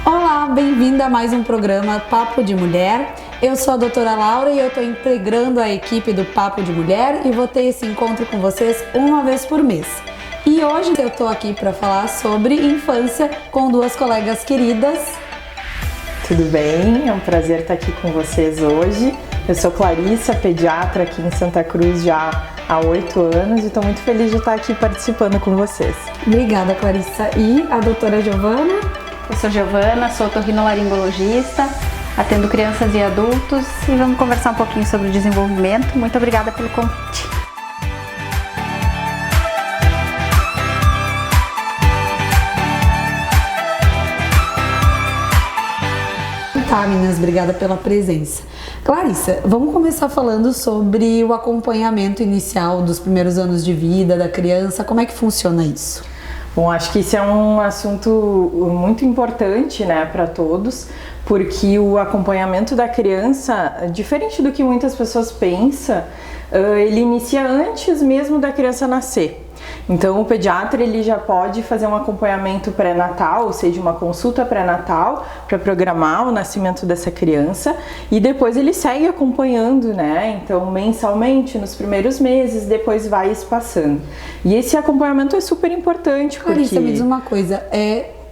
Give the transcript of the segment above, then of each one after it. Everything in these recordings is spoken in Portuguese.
Olá, bem-vinda a mais um programa Papo de Mulher. Eu sou a doutora Laura e eu estou integrando a equipe do Papo de Mulher e vou ter esse encontro com vocês uma vez por mês. E hoje eu estou aqui para falar sobre infância com duas colegas queridas. Tudo bem? É um prazer estar aqui com vocês hoje. Eu sou Clarissa, pediatra aqui em Santa Cruz já há 8 anos e estou muito feliz de estar aqui participando com vocês. Obrigada, Clarissa. E a doutora Giovana? Eu sou Giovana, sou otorrinolaringologista, atendo crianças e adultos e vamos conversar um pouquinho sobre o desenvolvimento. Muito obrigada pelo convite. Tá, meninas, obrigada pela presença. Clarissa, vamos começar falando sobre o acompanhamento inicial dos primeiros anos de vida da criança. Como é que funciona isso? Bom, acho que isso é um assunto muito importante, né, para todos, porque o acompanhamento da criança, diferente do que muitas pessoas pensam, ele inicia antes mesmo da criança nascer. Então o pediatra ele já pode fazer um acompanhamento pré-natal, ou seja, uma consulta pré-natal para programar o nascimento dessa criança e depois ele segue acompanhando, né? Então mensalmente nos primeiros meses, depois vai espaçando. E esse acompanhamento é super importante. Clarissa, me diz uma coisa,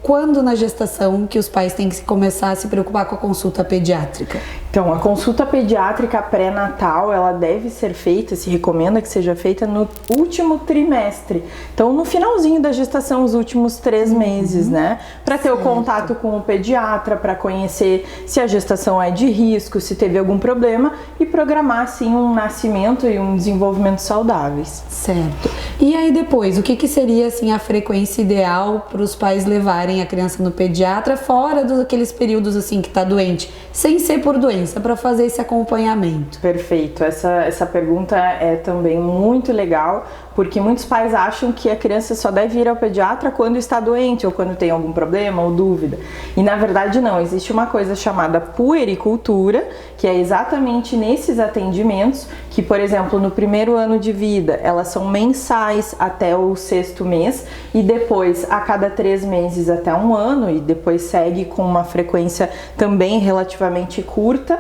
quando na gestação que os pais têm que começar a se preocupar com a consulta pediátrica? Então, a consulta pediátrica pré-natal, ela deve ser feita, se recomenda que seja feita no último trimestre. Então, no finalzinho da gestação, os últimos 3 meses, né? Para ter o contato com o pediatra, para conhecer se a gestação é de risco, se teve algum problema e programar, assim, um nascimento e um desenvolvimento saudáveis. Certo. E aí depois, o que seria, assim, a frequência ideal para os pais levarem a criança no pediatra fora daqueles períodos, assim, que tá doente, sem ser por doença? Para fazer esse acompanhamento. Perfeito, essa pergunta é também muito legal, porque muitos pais acham que a criança só deve ir ao pediatra quando está doente ou quando tem algum problema ou dúvida. E na verdade não, existe uma coisa chamada puericultura, que é exatamente nesses atendimentos, que por exemplo no primeiro ano de vida elas são mensais até o 6º mês e depois a cada 3 meses até 1 ano e depois segue com uma frequência também relativamente curta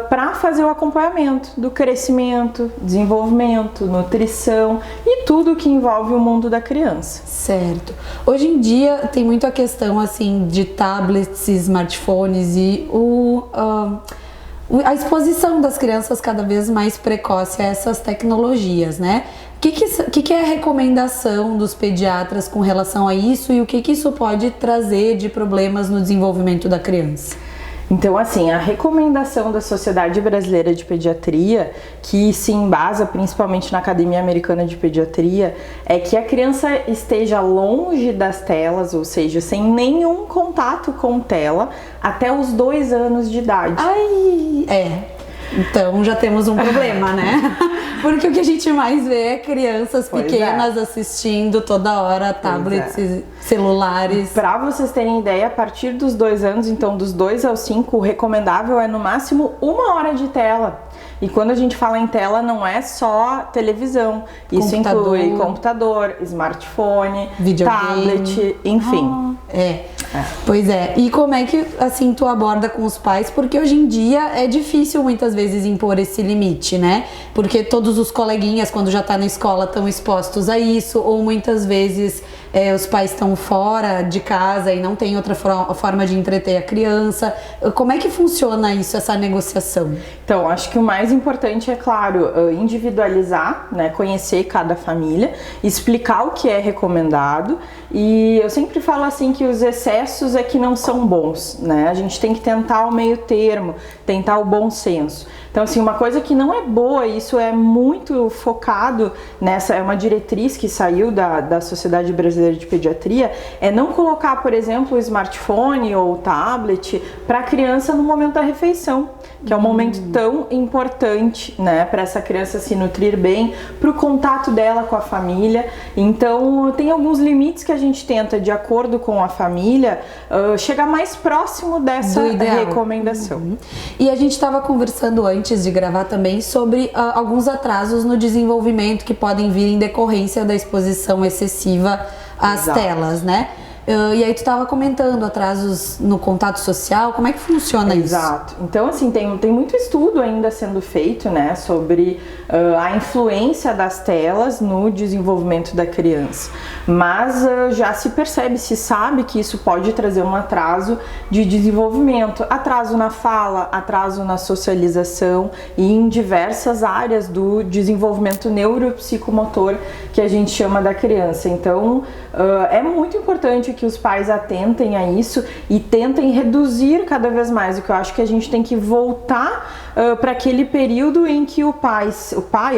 para fazer o acompanhamento do crescimento, desenvolvimento, nutrição e tudo que envolve o mundo da criança. Certo. Hoje em dia tem muito a questão assim de tablets, smartphones e a exposição das crianças cada vez mais precoce a essas tecnologias, né? O que é a recomendação dos pediatras com relação a isso e o que isso pode trazer de problemas no desenvolvimento da criança? Então, assim, a recomendação da Sociedade Brasileira de Pediatria, que se embasa principalmente na Academia Americana de Pediatria, é que a criança esteja longe das telas, ou seja, sem nenhum contato com tela, até os 2 anos de idade. Então já temos um problema, né? Porque o que a gente mais vê é crianças pequenas assistindo toda hora tablets e celulares. Para vocês terem ideia, a partir dos 2 anos, então dos 2 aos 5, o recomendável é no máximo 1 hora de tela. E quando a gente fala em tela, não é só televisão. Isso inclui computador, smartphone, tablet, enfim. Pois é. E como é que, assim, tu aborda com os pais? Porque hoje em dia é difícil muitas vezes impor esse limite, né? Porque todos os coleguinhas, quando já tá na escola, estão expostos a isso. Ou muitas vezes os pais estão fora de casa e não tem outra forma de entreter a criança. Como é que funciona isso, essa negociação? Então, acho que o mais importante é, claro, individualizar, né, conhecer cada família, explicar o que é recomendado e eu sempre falo assim que os excessos é que não são bons, né? A gente tem que tentar o meio termo, tentar o bom senso. Então, assim, uma coisa que não é boa, isso é muito focado nessa, é uma diretriz que saiu da Sociedade Brasileira de Pediatria, é não colocar, por exemplo, o smartphone ou o tablet para a criança no momento da refeição, que é um momento tão importante, né, para essa criança se nutrir bem, para o contato dela com a família. Então, tem alguns limites que a gente tenta, de acordo com a família, chegar mais próximo dessa recomendação. E a gente estava conversando antes de gravar também sobre alguns atrasos no desenvolvimento que podem vir em decorrência da exposição excessiva às telas, né? E aí tu estava comentando atrasos no contato social, como é que funciona isso? Exato. Então, assim, tem muito estudo ainda sendo feito, né, sobre a influência das telas no desenvolvimento da criança. Mas já se percebe, se sabe que isso pode trazer um atraso de desenvolvimento, atraso na fala, atraso na socialização e em diversas áreas do desenvolvimento neuropsicomotor que a gente chama da criança. Então, é muito importante que os pais atentem a isso e tentem reduzir cada vez mais. O que eu acho que a gente tem que voltar para aquele período em que o pai,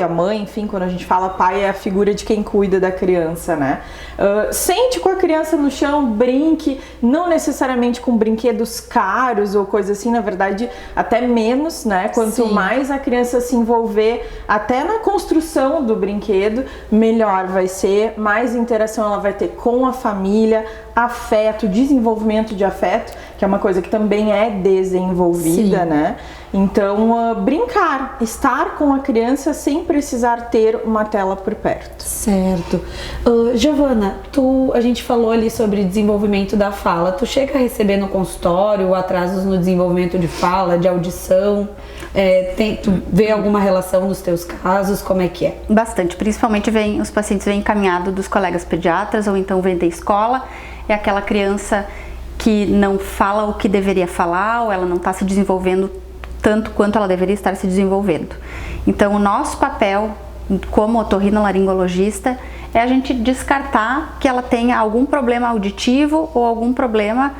a mãe, enfim, quando a gente fala pai é a figura de quem cuida da criança, né? Sente com a criança no chão, brinque, não necessariamente com brinquedos caros ou coisa assim, na verdade até menos, né? Quanto mais a criança se envolver até na construção do brinquedo, melhor vai ser, mais interação ela vai ter com a família, afeto, desenvolvimento de afeto, que é uma coisa que também é desenvolvida, né? Então, brincar, estar com a criança sem precisar ter uma tela por perto. Certo. Giovana, a gente falou ali sobre desenvolvimento da fala. Tu chega a receber no consultório atrasos no desenvolvimento de fala, de audição? Tu vê alguma relação nos teus casos? Como é que é? Bastante. Principalmente os pacientes vêm encaminhados dos colegas pediatras ou então vêm da escola. É aquela criança que não fala o que deveria falar ou ela não está se desenvolvendo tanto quanto ela deveria estar se desenvolvendo. Então, o nosso papel como otorrinolaringologista é a gente descartar que ela tenha algum problema auditivo ou algum problema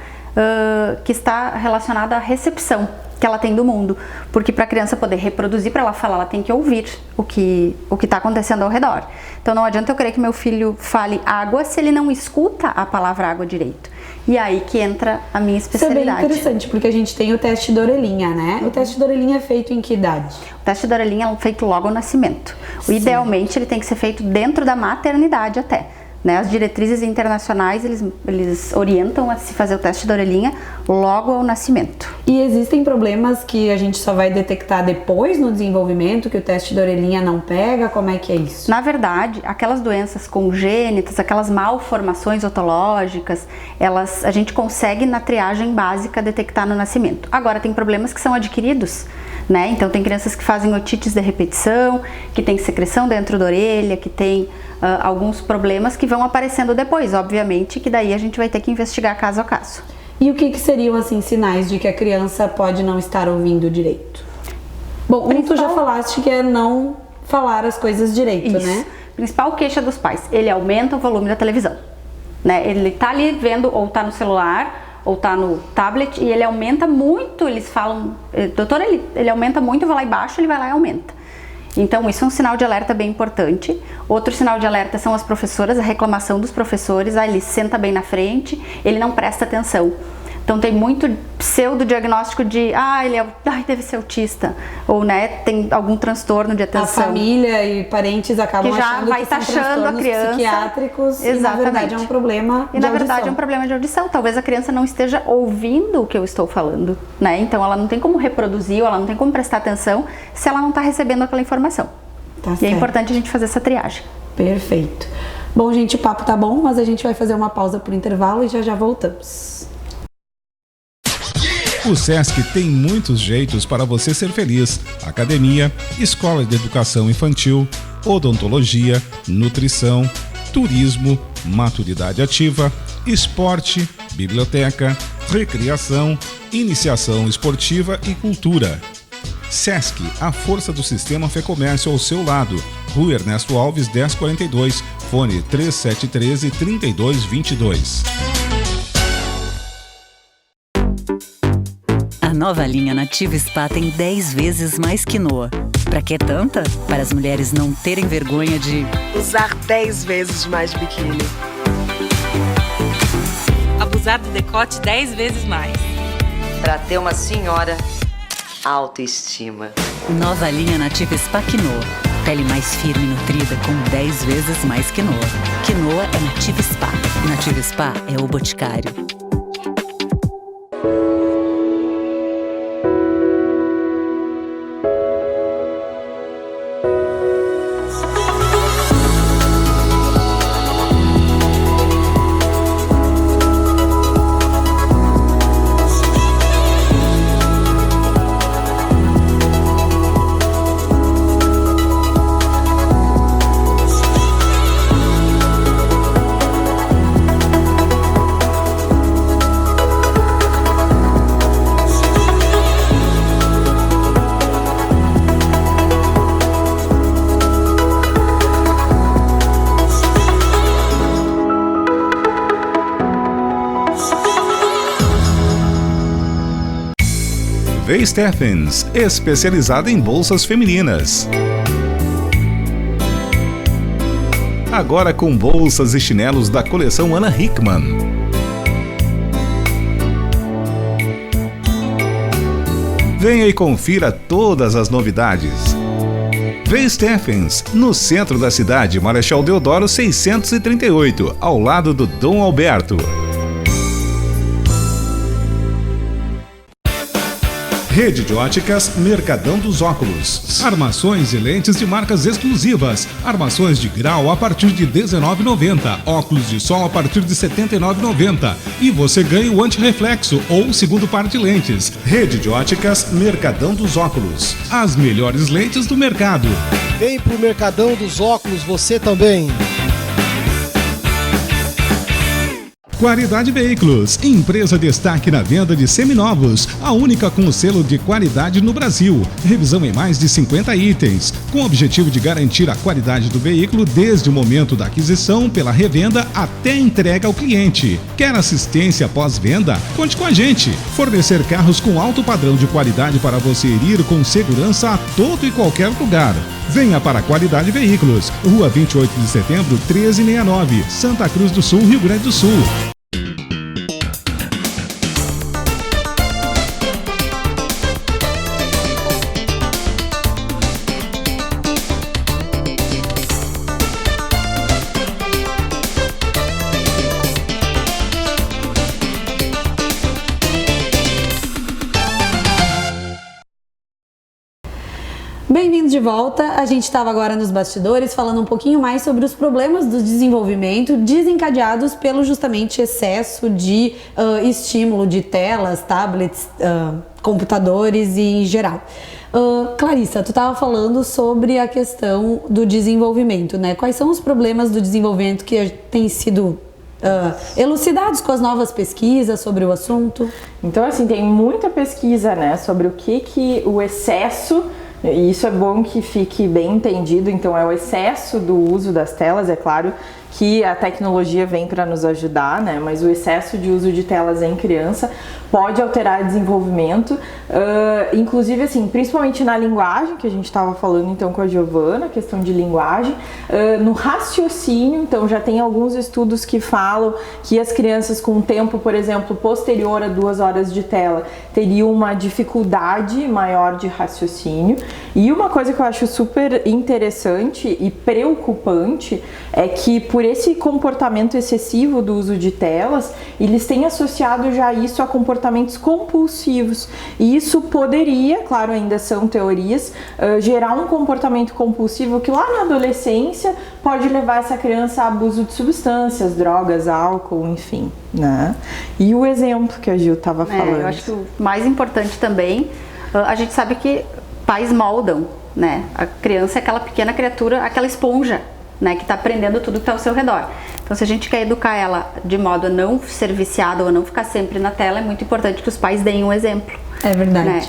que está relacionado à recepção que ela tem do mundo, porque para a criança poder reproduzir, para ela falar, ela tem que ouvir o que está acontecendo ao redor. Então não adianta eu querer que meu filho fale água se ele não escuta a palavra água direito. E aí que entra a minha especialidade. Isso é bem interessante, porque a gente tem o teste da orelhinha, né? O teste da orelhinha é feito em que idade? O teste da orelhinha é feito logo ao nascimento. Idealmente ele tem que ser feito dentro da maternidade até. Né? As diretrizes internacionais, eles orientam a se fazer o teste da orelhinha logo ao nascimento. E existem problemas que a gente só vai detectar depois no desenvolvimento, que o teste da orelhinha não pega? Como é que é isso? Na verdade, aquelas doenças congênitas, aquelas malformações otológicas, a gente consegue na triagem básica detectar no nascimento. Agora, tem problemas que são adquiridos, né? Então tem crianças que fazem otites de repetição, que tem secreção dentro da orelha, que tem alguns problemas que vão aparecendo depois, obviamente, que daí a gente vai ter que investigar caso a caso. E o que seriam, assim, sinais de que a criança pode não estar ouvindo direito? Bom, tu já falaste que é não falar as coisas direito, Isso. né? Principal queixa dos pais, ele aumenta o volume da televisão, né? Ele tá ali vendo, ou tá no celular, ou tá no tablet, e ele aumenta muito, eles falam, doutor, ele aumenta muito, eu vou lá embaixo, ele vai lá e aumenta. Então isso é um sinal de alerta bem importante. Outro sinal de alerta são as professoras, a reclamação dos professores, ele senta bem na frente, ele não presta atenção. Então tem muito pseudo-diagnóstico de, deve ser autista, ou né, tem algum transtorno de atenção. A família e parentes acabam que já achando vai que são taxando a criança psiquiátricos. Exatamente. E na verdade é um problema de audição. E na verdade é um problema de audição. Talvez a criança não esteja ouvindo o que eu estou falando, né? Então ela não tem como reproduzir, ou ela não tem como prestar atenção se ela não está recebendo aquela informação. Tá e certo. é importante a gente fazer essa triagem. Perfeito. Bom, gente, o papo tá bom, mas a gente vai fazer uma pausa por intervalo e já voltamos. O Sesc tem muitos jeitos para você ser feliz. Academia, escola de educação infantil, odontologia, nutrição, turismo, maturidade ativa, esporte, biblioteca, recreação, iniciação esportiva e cultura. Sesc, a força do sistema Fê Comércio ao seu lado. Rua Ernesto Alves, 1042, fone 3713-3222. A nova linha Nativa Spa tem 10 vezes mais quinoa. Pra que tanta? Para as mulheres não terem vergonha de usar 10 vezes mais biquíni. Abusar do decote 10 vezes mais. Pra ter uma senhora autoestima. Nova linha Nativa Spa Quinoa. Pele mais firme e nutrida com 10 vezes mais quinoa. Quinoa é Nativa Spa. Nativa Spa é o Boticário. V. Stephens, especializada em bolsas femininas. Agora com bolsas e chinelos da coleção Ana Hickman. Venha e confira todas as novidades. V. Stephens, no centro da cidade, Marechal Deodoro 638, ao lado do Dom Alberto. Rede de óticas Mercadão dos Óculos. Armações e lentes de marcas exclusivas. Armações de grau a partir de R$ 19,90. Óculos de sol a partir de R$ 79,90. E você ganha o antirreflexo ou o segundo par de lentes. Rede de óticas Mercadão dos Óculos. As melhores lentes do mercado. Vem pro Mercadão dos Óculos você também. Qualidade Veículos, empresa destaque na venda de seminovos, a única com o selo de qualidade no Brasil. Revisão em mais de 50 itens, com o objetivo de garantir a qualidade do veículo desde o momento da aquisição, pela revenda até a entrega ao cliente. Quer assistência pós-venda? Conte com a gente. Fornecer carros com alto padrão de qualidade para você ir com segurança a todo e qualquer lugar. Venha para a Qualidade Veículos, Rua 28 de Setembro, 1369, Santa Cruz do Sul, Rio Grande do Sul. Bem-vindos de volta. A gente estava agora nos bastidores falando um pouquinho mais sobre os problemas do desenvolvimento desencadeados pelo justamente excesso de estímulo de telas, tablets, computadores e em geral. Clarissa, tu estava falando sobre a questão do desenvolvimento, né? Quais são os problemas do desenvolvimento que têm sido elucidados com as novas pesquisas sobre o assunto? Então, assim, tem muita pesquisa, né, sobre o que o excesso, e isso é bom que fique bem entendido, então é o excesso do uso das telas, é claro que a tecnologia vem para nos ajudar, né? Mas o excesso de uso de telas em criança pode alterar o desenvolvimento, inclusive assim, principalmente na linguagem, que a gente estava falando então com a Giovana, questão de linguagem, no raciocínio, então já tem alguns estudos que falam que as crianças com tempo, por exemplo, posterior a 2 horas de tela, teriam uma dificuldade maior de raciocínio. E uma coisa que eu acho super interessante e preocupante é que por esse comportamento excessivo do uso de telas, eles têm associado já isso a comportamentos compulsivos. E isso poderia, claro, ainda são teorias, gerar um comportamento compulsivo que lá na adolescência pode levar essa criança a abuso de substâncias, drogas, álcool, enfim, né? E o exemplo que a Gil estava falando. Eu acho que o mais importante também, a gente sabe que pais moldam, né? A criança é aquela pequena criatura, aquela esponja, né, que está aprendendo tudo que está ao seu redor. Então, se a gente quer educar ela de modo a não ser viciada ou a não ficar sempre na tela, é muito importante que os pais deem um exemplo. É verdade. Né?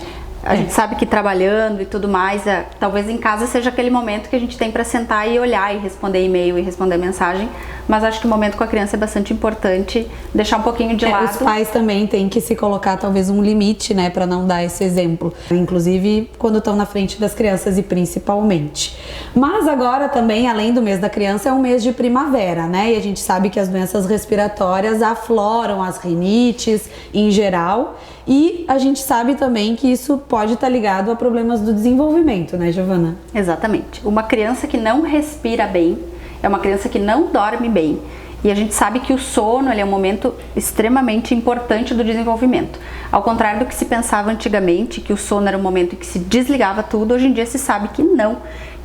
A gente sabe que trabalhando e tudo mais, talvez em casa seja aquele momento que a gente tem para sentar e olhar e responder e-mail e responder mensagem, mas acho que o momento com a criança é bastante importante deixar um pouquinho de lado. Os pais também têm que se colocar talvez um limite, né, para não dar esse exemplo, inclusive quando estão na frente das crianças e principalmente. Mas agora também, além do mês da criança, é um mês de primavera, né, e a gente sabe que as doenças respiratórias afloram, as rinites em geral. E a gente sabe também que isso pode estar ligado a problemas do desenvolvimento, né, Giovana? Exatamente. Uma criança que não respira bem é uma criança que não dorme bem. E a gente sabe que o sono ele é um momento extremamente importante do desenvolvimento. Ao contrário do que se pensava antigamente, que o sono era um momento em que se desligava tudo, hoje em dia se sabe que não.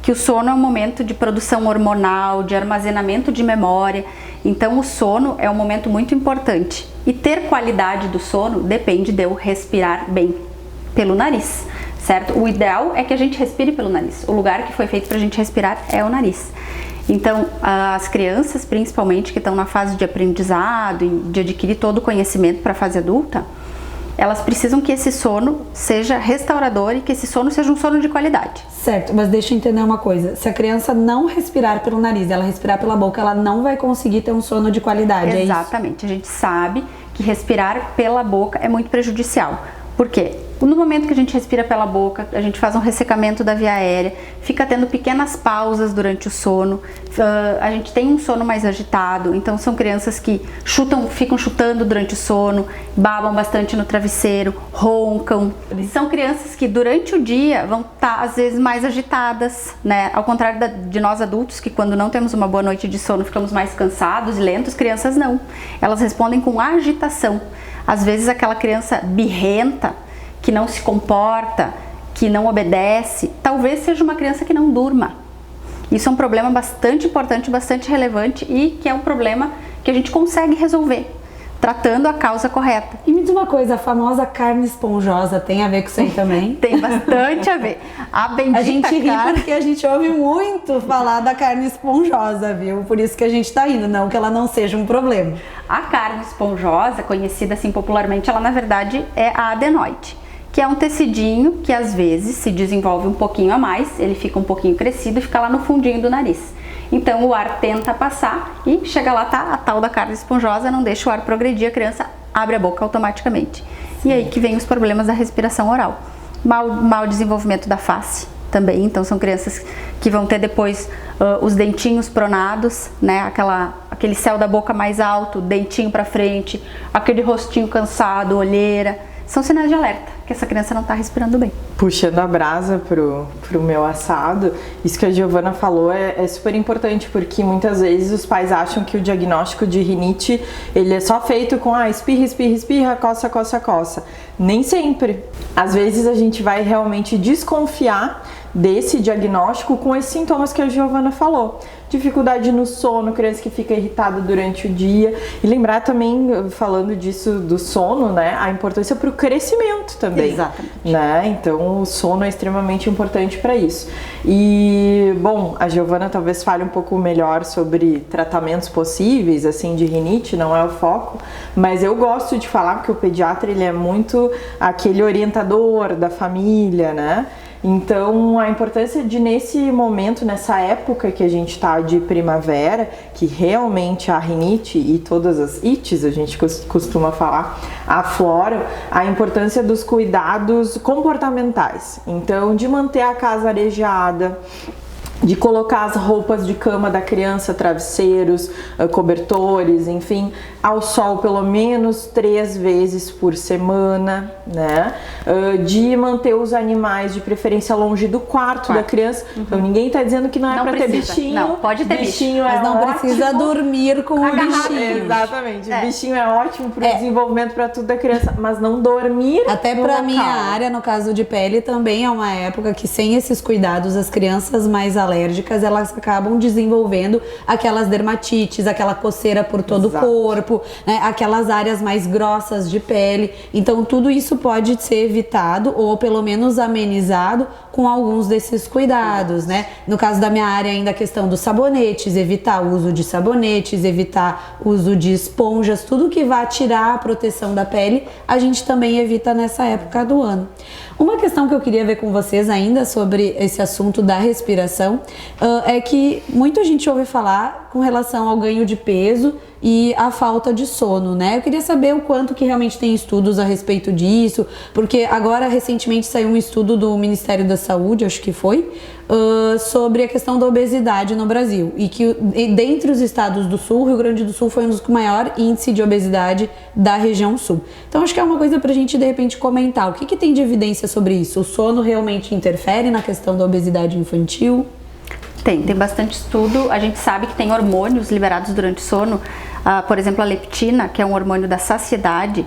Que o sono é um momento de produção hormonal, de armazenamento de memória. Então o sono é um momento muito importante. E ter qualidade do sono depende de eu respirar bem pelo nariz, certo? O ideal é que a gente respire pelo nariz. O lugar que foi feito para a gente respirar é o nariz. Então, as crianças, principalmente, que estão na fase de aprendizado e de adquirir todo o conhecimento para a fase adulta, elas precisam que esse sono seja restaurador e que esse sono seja um sono de qualidade. Certo, mas deixa eu entender uma coisa. Se a criança não respirar pelo nariz, ela respirar pela boca, ela não vai conseguir ter um sono de qualidade, Exatamente. A gente sabe que respirar pela boca é muito prejudicial. Por quê? No momento que a gente respira pela boca, a gente faz um ressecamento da via aérea, fica tendo pequenas pausas durante o sono, a gente tem um sono mais agitado, então são crianças que ficam chutando durante o sono, babam bastante no travesseiro, roncam. São crianças que durante o dia vão estar às vezes mais agitadas, né? Ao contrário de nós adultos, que quando não temos uma boa noite de sono ficamos mais cansados e lentos, crianças não. Elas respondem com agitação. Às vezes aquela criança birrenta, que não se comporta, que não obedece, talvez seja uma criança que não durma. Isso é um problema bastante importante, bastante relevante e que é um problema que a gente consegue resolver, tratando a causa correta. E me diz uma coisa, a famosa carne esponjosa tem a ver com isso aí também? Tem bastante a ver. A bendita A gente ri carne... porque a gente ouve muito falar da carne esponjosa, viu? Por isso que a gente tá indo, não que ela não seja um problema. A carne esponjosa, conhecida assim popularmente, ela na verdade é a adenoide, que é um tecidinho que às vezes se desenvolve um pouquinho a mais, ele fica um pouquinho crescido e fica lá no fundinho do nariz. Então o ar tenta passar e chega lá, tá a tal da carne esponjosa, não deixa o ar progredir, a criança abre a boca automaticamente. E aí que vem os problemas da respiração oral. Mau desenvolvimento da face também, então são crianças que vão ter depois os dentinhos pronados, né? Aquele céu da boca mais alto, dentinho para frente, aquele rostinho cansado, olheira. São sinais de alerta que essa criança não está respirando bem. Puxando a brasa pro meu assado, isso que a Giovana falou é super importante, porque muitas vezes os pais acham que o diagnóstico de rinite, ele é só feito com espirra, espirra, espirra, coça, coça, coça. Nem sempre. Às vezes a gente vai realmente desconfiar desse diagnóstico com esses sintomas que a Giovana falou. Dificuldade no sono, criança que fica irritada durante o dia. E lembrar também, falando disso do sono, né, a importância para o crescimento também. Exatamente. Né? Então o sono é extremamente importante para isso. E, bom, a Giovana talvez fale um pouco melhor sobre tratamentos possíveis, assim, de rinite, não é o foco, mas eu gosto de falar porque o pediatra, ele é muito aquele orientador da família, né? Então, a importância de, nesse momento, nessa época que a gente está de primavera, que realmente a rinite e todas as ites, a gente costuma falar, afloram, a importância dos cuidados comportamentais. Então, de manter a casa arejada, de colocar as roupas de cama da criança, travesseiros, cobertores, enfim, ao sol pelo menos 3 vezes por semana, né? De manter os animais de preferência longe do quarto da criança. Então ninguém tá dizendo que não é para ter bichinho. Não, pode ter bichinho. Mas não precisa dormir com o bichinho. Exatamente. O bichinho é ótimo para o desenvolvimento, para tudo da criança, mas não dormir. Até para minha área, no caso de pele, também é uma época que sem esses cuidados, as crianças mais alérgicas, elas acabam desenvolvendo aquelas dermatites, aquela coceira por todo o corpo, né? Aquelas áreas mais grossas de pele. Então tudo isso pode ser evitado ou pelo menos amenizado com alguns desses cuidados, né? No caso da minha área ainda a questão dos sabonetes, evitar o uso de sabonetes, evitar o uso de esponjas, tudo que vai tirar a proteção da pele, a gente também evita nessa época do ano. Uma questão que eu queria ver com vocês ainda sobre esse assunto da respiração é que muita gente ouve falar com relação ao ganho de peso e a falta de sono, né? Eu queria saber o quanto que realmente tem estudos a respeito disso, porque agora recentemente saiu um estudo do Ministério da Saúde, acho que foi, sobre a questão da obesidade no Brasil e que dentre os estados do Sul, o Rio Grande do Sul foi um dos com maior índice de obesidade da região Sul. Então acho que é uma coisa pra gente de repente comentar, o que tem de evidência sobre isso? O sono realmente interfere na questão da obesidade infantil? Tem bastante estudo. A gente sabe que tem hormônios liberados durante o sono, por exemplo a leptina, que é um hormônio da saciedade,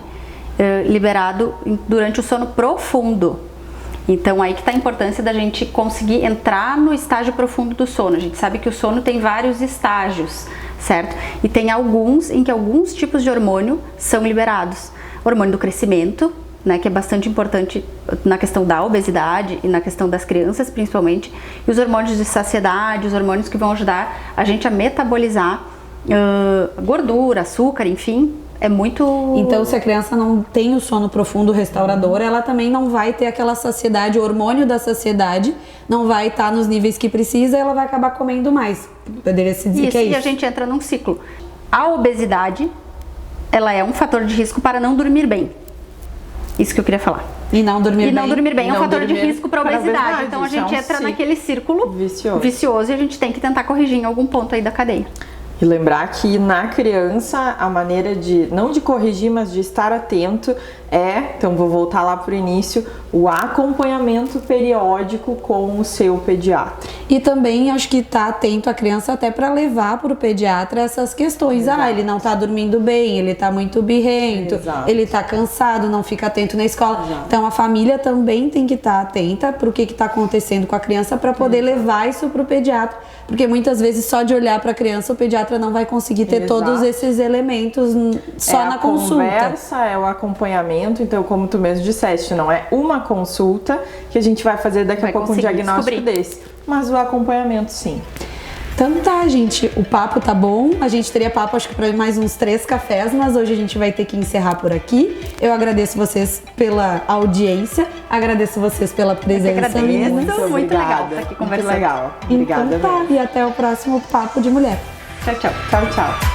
liberado durante o sono profundo. Então aí que está a importância da gente conseguir entrar no estágio profundo do sono. A gente sabe que o sono tem vários estágios, certo? E tem alguns em que alguns tipos de hormônio são liberados. O hormônio do crescimento, né, que é bastante importante na questão da obesidade e na questão das crianças principalmente, e os hormônios de saciedade, os hormônios que vão ajudar a gente a metabolizar gordura, açúcar, enfim, é muito... Então se a criança não tem o sono profundo restaurador, ela também não vai ter aquela saciedade, o hormônio da saciedade não vai estar nos níveis que precisa, ela vai acabar comendo mais, poderia se dizer que é isso. E a gente entra num ciclo. A obesidade, ela é um fator de risco para não dormir bem. Isso que eu queria falar. E não dormir bem. E não dormir bem é um Não fator de dormir risco para para obesidade. obesidade. Então a Isso é gente um entra ciclo naquele círculo vicioso e a gente tem que tentar corrigir em algum ponto aí da cadeia. E lembrar que na criança a maneira de, não de corrigir, mas de estar atento então vou voltar lá pro início, o acompanhamento periódico com o seu pediatra. E também acho que tá atento a criança até para levar pro pediatra essas questões. Exato. Ele não tá dormindo bem, ele tá muito birrento, Exato. ele tá cansado, não fica atento na escola. Exato. Então a família também tem que estar atenta pro que tá acontecendo com a criança para poder levar isso pro pediatra. Porque muitas vezes só de olhar para a criança o pediatra não vai conseguir ter Exato. todos esses elementos só na consulta. A conversa, é o acompanhamento, então como tu mesmo disseste, não é uma consulta que a gente vai fazer daqui a pouco um diagnóstico desse, mas o acompanhamento sim. Então tá, gente, o papo tá bom, a gente teria papo acho que para mais uns 3 cafés, mas hoje a gente vai ter que encerrar por aqui. Eu agradeço vocês pela audiência, agradeço vocês pela presença. Muito legal estar aqui conversando. Muito legal. Obrigada. Então tá, e até o próximo Papo de Mulher. Tchau, tchau. Tchau, tchau.